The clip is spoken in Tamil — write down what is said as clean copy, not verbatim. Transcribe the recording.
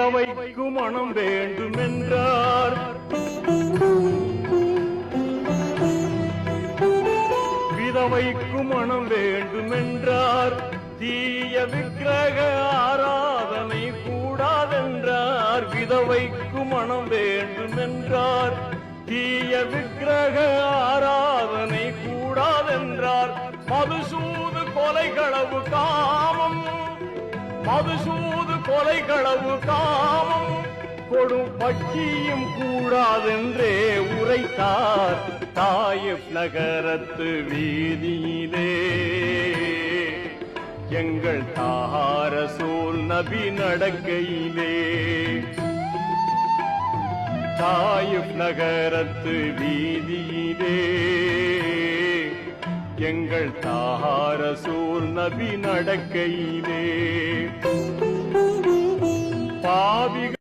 விதவைக்கு மனம் வேண்டுமென்றார், விதவைக்கு மனம் வேண்டுமென்றார், தீய விக்கிரக ஆராதனை கூடாதென்றார். விதவைக்கு மனம் வேண்டுமென்றார், தீய விக்கிரக ஆராதனை கூடாதென்றார். மதுசூது கொலைகளவு காமம், மதுசூது கொலைகளவு காமம், கொடும் பட்சியும் கூடாதென்றே உரைத்தார். தாயிப் நகரத்து வீதியிலே எங்கள் தாஹா ரசூல் நபி நடக்கையிலே, தாயிப் நகரத்து வீதியிலே எங்கள் தாஹா ரசூல் நபி நடக்கையிலே, பாவிகள்